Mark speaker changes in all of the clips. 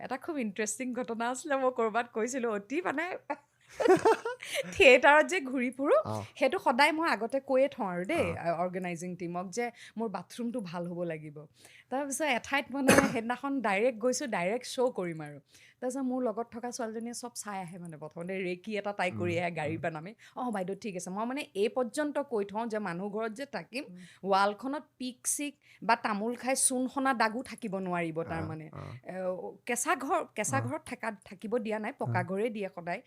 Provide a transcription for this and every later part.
Speaker 1: এটা খুব ইণ্টাৰেষ্টিং ঘটনা আছিলে মই ক'ৰবাত কৈছিলোঁ অতি মানে থিয়েটাৰত যে ঘূৰি ফুৰোঁ সেইটো সদায় মই আগতে কৈয়ে থওঁ আৰু দেই অৰ্গেনাইজিং টিমক যে মোৰ বাথৰুমটো ভাল হ'ব লাগিব তাৰপিছত এঠাইত মানে সেইদিনাখন ডাইৰেক্ট গৈছোঁ ডাইৰেক্ট শ্ব' কৰিম আৰু তাৰপিছত মোৰ লগত থকা ছোৱালীজনীয়ে চব চাই আহে মানে প্ৰথমতে ৰেকি এটা তাই কৰি আহে গাড়ীৰ পৰা নামি বাইদেউ ঠিক আছে মই মানে এই পৰ্যন্ত কৈ থওঁ যে মানুহ ঘৰত যে থাকিম ৱালখনত পিক চিক বা তামোল খাই চূণ সনা দাগো থাকিব নোৱাৰিব তাৰমানে কেঁচা ঘৰত থাকিব দিয়া নাই পকা ঘৰেই দিয়ে সদায়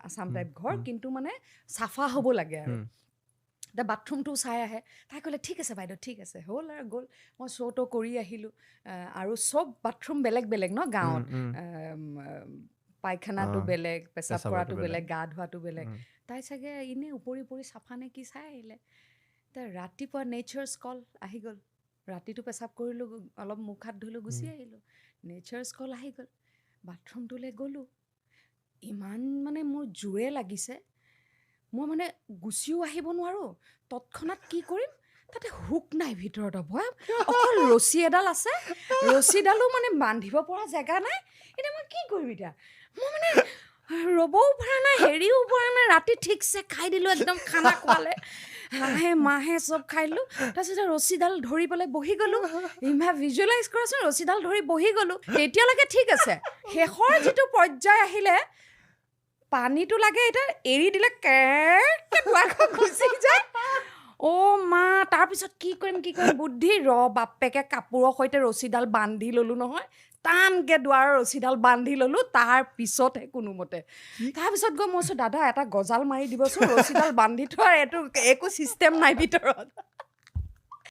Speaker 1: আছাম টাইপ ঘৰ কিন্তু মানে চাফা হ'ব লাগে আৰু এতিয়া বাথৰুমটো চাই আহে তাই ক'লে ঠিক আছে বাইদেউ ঠিক আছে হ'ল আৰু গ'ল মই শ্ব'টো কৰি আহিলোঁ আৰু চব বাথৰুম বেলেগ বেলেগ ন গাঁৱত পায়খানাটো বেলেগ পেচাব কৰাটো বেলেগ গা ধোৱাটো বেলেগ তাই চাগে এনেই উপৰি চাফা নে কি চাই আহিলে তাৰ ৰাতিপুৱা নেচাৰ্ছ কল আহি গ'ল ৰাতিটো পেচাব কৰিলোঁ অলপ মুখ হাত ধুলোঁ গুচি আহিলোঁ নেচাৰ্ছ কল আহি গ'ল বাথৰুমটোলৈ গ'লোঁ ইমান মানে মোৰ জোৰে লাগিছে মই মানে গুচিও আহিব নোৱাৰোঁ তৎক্ষণাত কি কৰিম তাতে হুক নাই ভিতৰত অকল ৰছী এডাল আছে ৰছীডালো মানে বান্ধিব পৰা জেগা নাই এতিয়া মই কি কৰিম এতিয়া মই মানে ৰ'বও পৰা নাই হেৰিও পৰা নাই ৰাতি ঠিকছে খাই দিলোঁ একদম খানা খোৱালে লাহে মাহে চব খাই দিলোঁ তাৰপিছতে ৰছীডাল ধৰি পেলাই বহি গ'লোঁ ইমান ভিজুৱেলাইজ কৰাচোন ৰছীডাল ধৰি বহি গ'লোঁ তেতিয়ালৈকে ঠিক আছে শেষৰ যিটো পৰ্যায় আহিলে পানীটো লাগে এতিয়া এৰি দিলে কেৰকে গুচি যায় মা তাৰপিছত কি কৰিম বুদ্ধি বাপেকে কাপোৰৰ সৈতে ৰছীডাল বান্ধি ল'লোঁ নহয় টানকৈ দুৱাৰৰ ৰছীডাল বান্ধি ল'লোঁ তাৰ পিছতহে কোনোমতে তাৰপিছত গৈ মই দাদা এটা গজাল মাৰি দিবচোন ৰছীডাল বান্ধি থোৱাৰ এইটো একো ছিষ্টেম নাই ভিতৰত